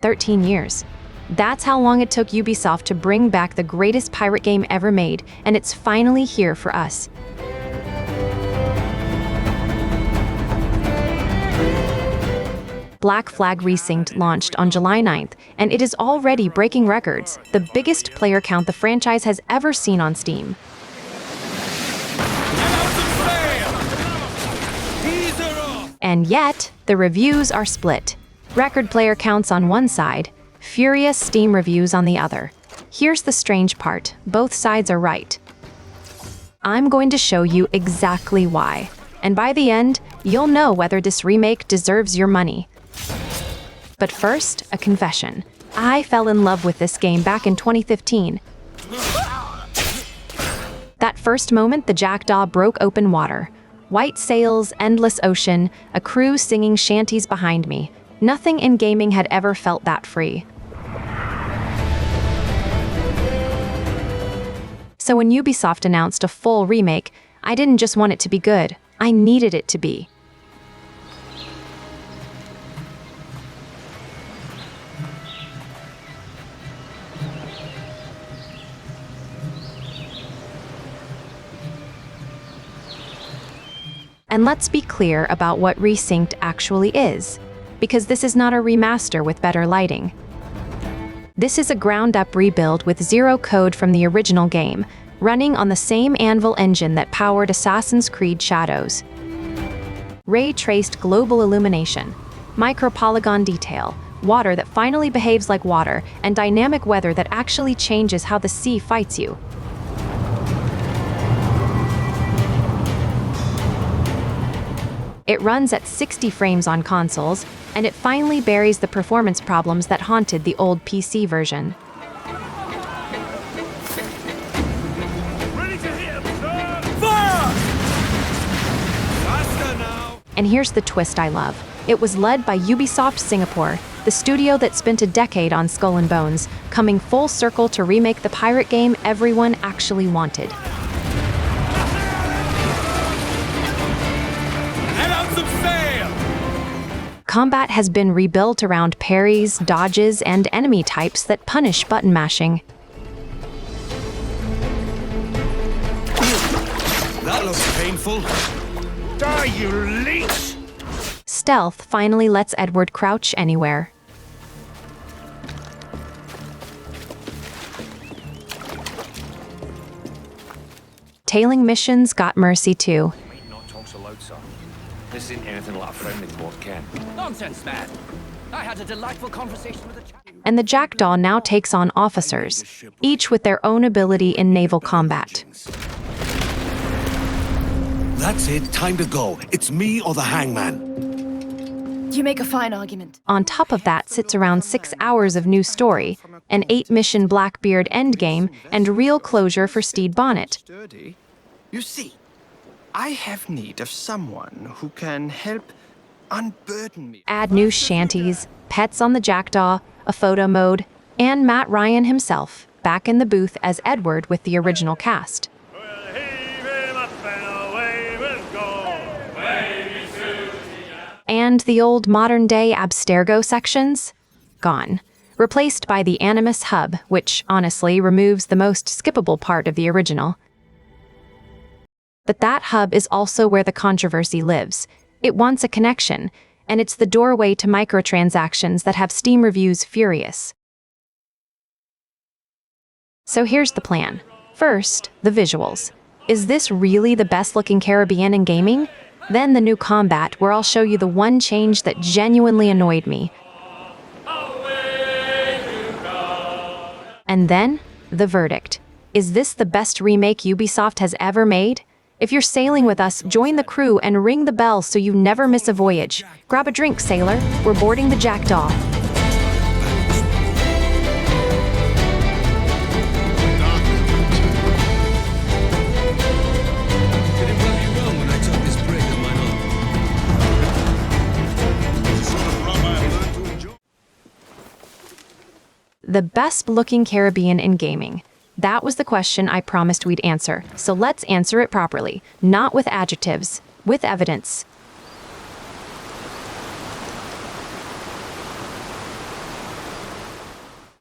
13 years. That's how long it took Ubisoft to bring back the greatest pirate game ever made, and it's finally here for us. Flag Resynced launched on July 9th, and it is already breaking records, the biggest player count the franchise has ever seen on Steam. And yet, the reviews are split. Record player counts on one side, furious Steam reviews on the other. Here's the strange part, both sides are right. I'm going to show you exactly why, and by the end, you'll know whether this remake deserves your money. But first, a confession. I fell in love with this game back in 2015. That first moment the Jackdaw broke open water. White sails, endless ocean, a crew singing shanties behind me. Nothing in gaming had ever felt that free. So when Ubisoft announced a full remake, I didn't just want it to be good, I needed it to be. And let's be clear about what Resynced actually is, because this is not a remaster with better lighting. This is a ground-up rebuild with zero code from the original game, running on the same Anvil engine that powered Assassin's Creed Shadows. Ray-traced global illumination, micro-polygon detail, water that finally behaves like water, and dynamic weather that actually changes how the sea fights you. It runs at 60 frames on consoles, and it finally buries the performance problems that haunted the old PC version. Ready to hit! Fire! Faster now! And here's the twist I love. It was led by Ubisoft Singapore, the studio that spent a decade on Skull and Bones, coming full circle to remake the pirate game everyone actually wanted. Combat has been rebuilt around parries, dodges, and enemy types that punish button mashing. That looks painful. Die, you leech! Stealth finally lets Edward crouch anywhere. Tailing missions got mercy too. Not talk so loud, sir. This isn't anything like a friendly port, Ken. Nonsense, man. I had a delightful conversation with a chap. And the Jackdaw now takes on officers, each with their own ability in naval combat. That's it, time to go. It's me or the hangman. You make a fine argument. On top of that sits around 6 hours of new story, an 8-mission Blackbeard endgame, and real closure for Stede Bonnet. Sturdy. You see, I have need of someone who can help unburden me. Add new shanties, pets on the Jackdaw, a photo mode, and Matt Ryan himself, back in the booth as Edward with the original cast. And the old modern-day Abstergo sections? Gone. Replaced by the Animus Hub, which honestly removes the most skippable part of the original. But that hub is also where the controversy lives. It wants a connection, and it's the doorway to microtransactions that have Steam reviews furious. So here's the plan. First, the visuals. Is this really the best-looking Caribbean in gaming? Then the new combat, where I'll show you the one change that genuinely annoyed me. And then, the verdict. Is this the best remake Ubisoft has ever made? If you're sailing with us, join the crew and ring the bell so you never miss a voyage. Grab a drink, sailor. We're boarding the Jackdaw. The best-looking Caribbean in gaming. That was the question I promised we'd answer, so let's answer it properly, not with adjectives, with evidence.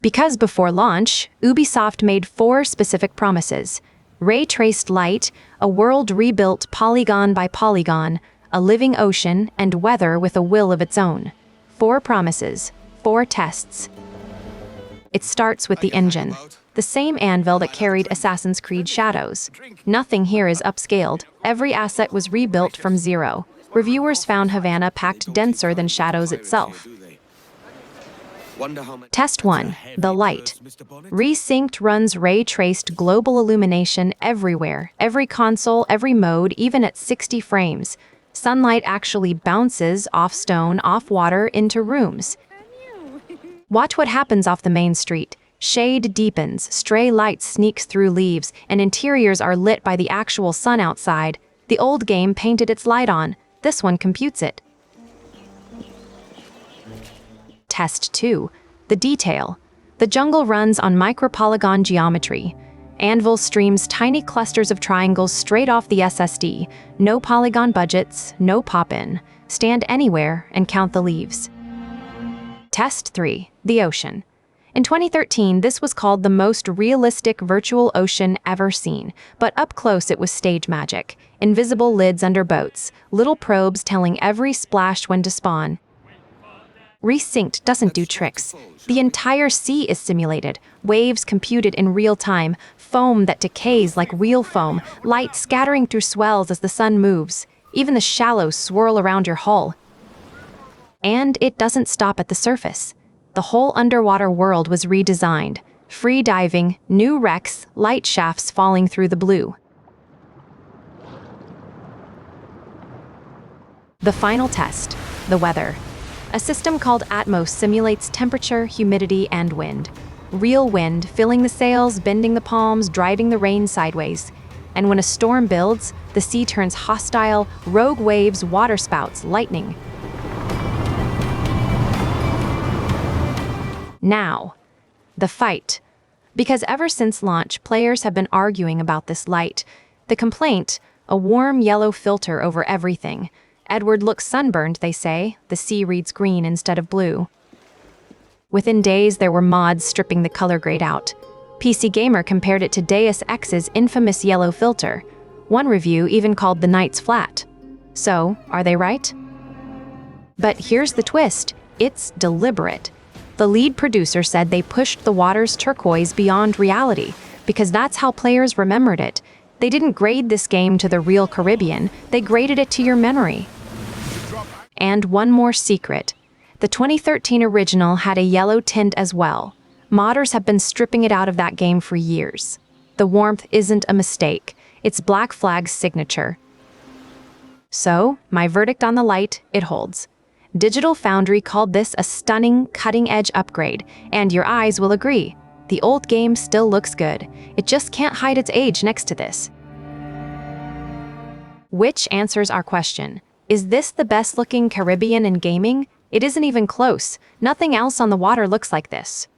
Because before launch, Ubisoft made 4 specific promises: ray-traced light, a world rebuilt polygon by polygon, a living ocean, and weather with a will of its own. 4 promises, 4 tests. It starts with the engine, the same anvil that carried Assassin's Creed Shadows. Nothing here is upscaled. Every asset was rebuilt from zero. Reviewers found Havana packed denser than Shadows itself. Test 1. The light. Resynced runs ray-traced global illumination everywhere, every console, every mode, even at 60 frames. Sunlight actually bounces off stone, off water, into rooms. Watch what happens off the main street. Shade deepens, stray light sneaks through leaves, and interiors are lit by the actual sun outside. The old game painted its light on. This one computes it. Test 2. The detail. The jungle runs on micropolygon geometry. Anvil streams tiny clusters of triangles straight off the SSD. No polygon budgets, no pop-in. Stand anywhere and count the leaves. Test 3. The ocean. In 2013, this was called the most realistic virtual ocean ever seen, but up close it was stage magic. Invisible lids under boats, little probes telling every splash when to spawn. Resynced doesn't do tricks. The entire sea is simulated, waves computed in real time, foam that decays like real foam, light scattering through swells as the sun moves. Even the shallows swirl around your hull. And it doesn't stop at the surface. The whole underwater world was redesigned. Free diving, new wrecks, light shafts falling through the blue. The final test, the weather. A system called Atmos simulates temperature, humidity, and wind. Real wind, filling the sails, bending the palms, driving the rain sideways. And when a storm builds, the sea turns hostile, rogue waves, waterspouts, lightning. Now, the fight. Because ever since launch, players have been arguing about this light. The complaint, a warm yellow filter over everything. Edward looks sunburned, they say. The sea reads green instead of blue. Within days, there were mods stripping the color grade out. PC Gamer compared it to Deus Ex's infamous yellow filter. One review even called the nights flat. So, are they right? But here's the twist. It's deliberate. The lead producer said they pushed the water's turquoise beyond reality, because that's how players remembered it. They didn't grade this game to the real Caribbean, they graded it to your memory. And one more secret. The 2013 original had a yellow tint as well. Modders have been stripping it out of that game for years. The warmth isn't a mistake. It's Black Flag's signature. So, my verdict on the light, it holds. Digital Foundry called this a stunning, cutting-edge upgrade, and your eyes will agree. The old game still looks good. It just can't hide its age next to this. Which answers our question. Is this the best-looking Caribbean in gaming? It isn't even close. Nothing else on the water looks like this.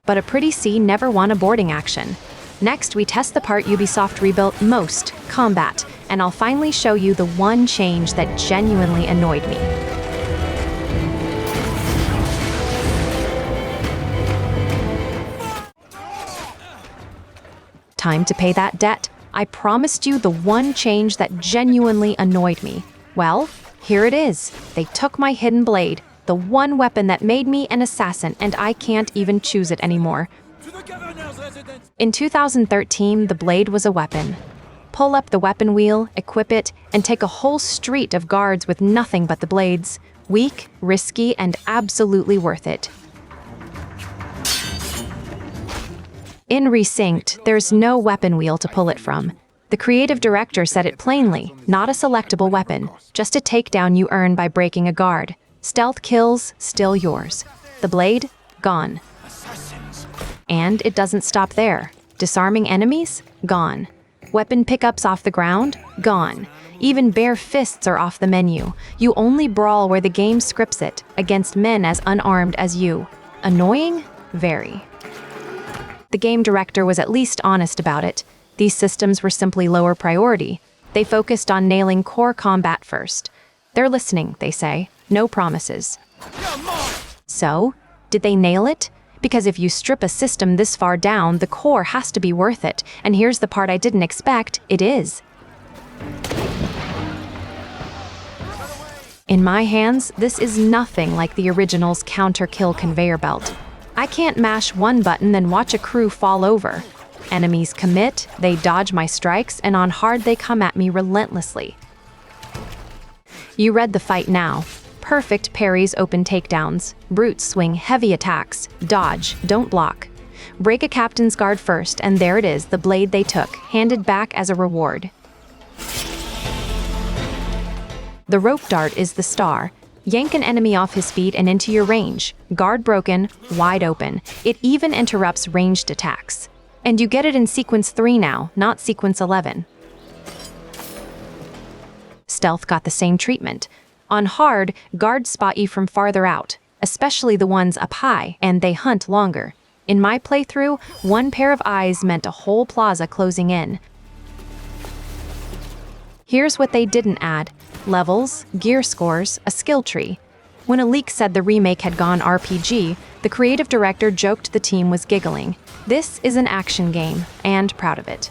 But a pretty sea never won a boarding action. Next, we test the part Ubisoft rebuilt most, combat, and I'll finally show you the one change that genuinely annoyed me. Time to pay that debt. I promised you the one change that genuinely annoyed me. Well, here it is. They took my hidden blade, the one weapon that made me an assassin, and I can't even choose it anymore. In 2013, the blade was a weapon. Pull up the weapon wheel, equip it, and take a whole street of guards with nothing but the blades. Weak, risky, and absolutely worth it. In Resynced, there's no weapon wheel to pull it from. The creative director said it plainly, not a selectable weapon, just a takedown you earn by breaking a guard. Stealth kills, still yours. The blade, gone. And it doesn't stop there. Disarming enemies, gone. Weapon pickups off the ground, gone. Even bare fists are off the menu. You only brawl where the game scripts it, against men as unarmed as you. Annoying? Very. The game director was at least honest about it. These systems were simply lower priority. They focused on nailing core combat first. They're listening, they say. no promises. So, did they nail it? Because if you strip a system this far down, the core has to be worth it. And here's the part I didn't expect, it is. In my hands, this is nothing like the original's counter-kill conveyor belt. I can't mash one button then watch a crew fall over. Enemies commit, they dodge my strikes, and on hard they come at me relentlessly. You read the fight now. Perfect parries, open takedowns. Brutes swing heavy attacks. Dodge, don't block. Break a captain's guard first, and there it is, the blade they took, handed back as a reward. The rope dart is the star. Yank an enemy off his feet and into your range. Guard broken, wide open. It even interrupts ranged attacks. And you get it in sequence 3 now, not sequence 11. Stealth got the same treatment. On hard, guards spot you from farther out, especially the ones up high, and they hunt longer. In my playthrough, one pair of eyes meant a whole plaza closing in. Here's what they didn't add. Levels, gear scores, a skill tree. When a leak said the remake had gone RPG, the creative director joked the team was giggling. This is an action game, and proud of it.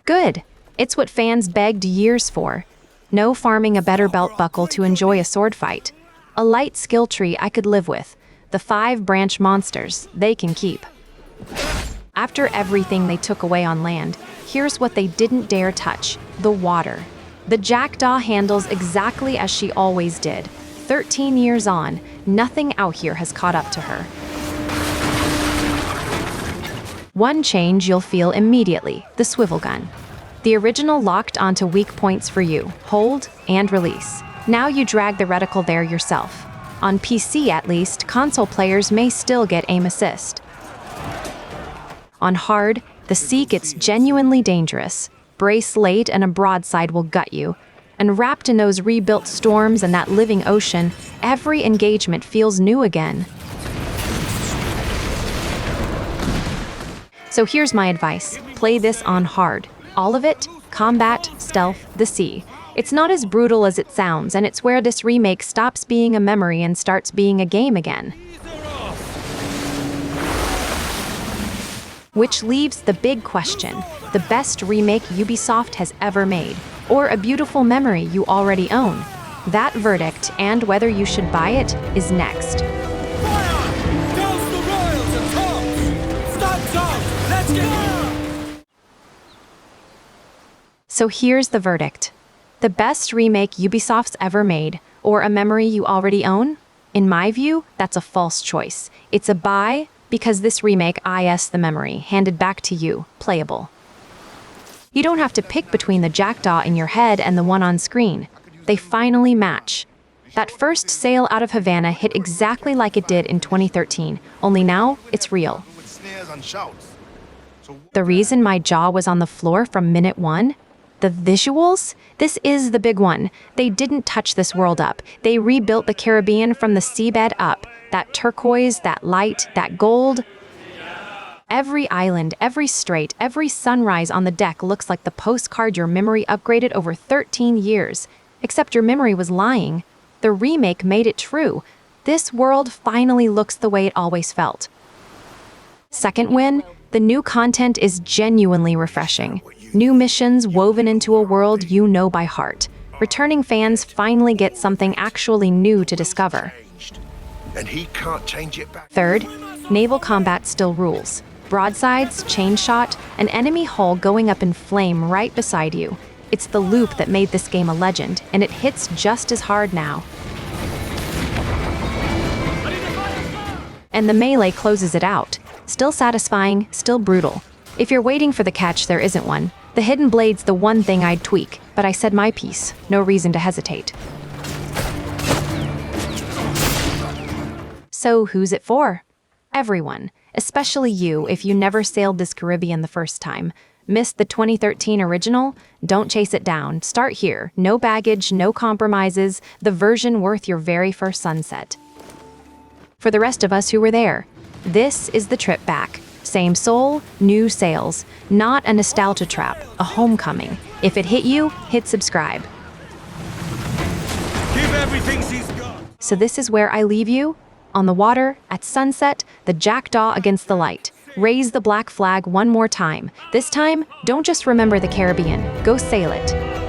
Good. It's what fans begged years for. No farming a better belt buckle to enjoy a sword fight. A light skill tree I could live with. The 5 branch monsters, they can keep. After everything they took away on land, here's what they didn't dare touch, the water. The jackdaw handles exactly as she always did. 13 years on, nothing out here has caught up to her. One change you'll feel immediately, the swivel gun. The original locked onto weak points for you, hold and release. Now you drag the reticle there yourself. On PC at least, console players may still get aim assist. On hard, the sea gets genuinely dangerous. Brace late and a broadside will gut you. And wrapped in those rebuilt storms and that living ocean, every engagement feels new again. So here's my advice. Play this on hard. All of it, combat, stealth, the sea. It's not as brutal as it sounds, and it's where this remake stops being a memory and starts being a game again. Which leaves the big question, the best remake Ubisoft has ever made, or a beautiful memory you already own? That verdict, and whether you should buy it, is next. So here's the verdict. The best remake Ubisoft's ever made, or a memory you already own? In my view, that's a false choice. It's a buy, because this remake is the memory, handed back to you, playable. You don't have to pick between the jackdaw in your head and the one on screen. They finally match. That first sail out of Havana hit exactly like it did in 2013, only now it's real. The reason my jaw was on the floor from minute 1? The visuals? This is the big one. They didn't touch this world up. They rebuilt the Caribbean from the seabed up. That turquoise, that light, that gold. Every island, every strait, every sunrise on the deck looks like the postcard your memory upgraded over 13 years. Except your memory was lying. The remake made it true. This world finally looks the way it always felt. Second win, the new content is genuinely refreshing. New missions woven into a world you know by heart. Returning fans finally get something actually new to discover. And he can't change it back. Third, naval combat still rules. Broadsides, chain shot, an enemy hull going up in flame right beside you. It's the loop that made this game a legend, and it hits just as hard now. And the melee closes it out. Still satisfying, still brutal. If you're waiting for the catch, there isn't one. The hidden blade's the one thing I'd tweak, but I said my piece. No reason to hesitate. So who's it for? Everyone. Especially you if you never sailed this Caribbean the first time. Missed the 2013 original? Don't chase it down. Start here. No baggage, no compromises. The version worth your very first sunset. For the rest of us who were there, this is the trip back. Same soul, new sails. Not a nostalgia trap, a homecoming. If it hit you, hit subscribe. Give everything she's got. So this is where I leave you. On the water, at sunset, the jackdaw against the light. Raise the black flag one more time. This time, don't just remember the Caribbean. Go sail it.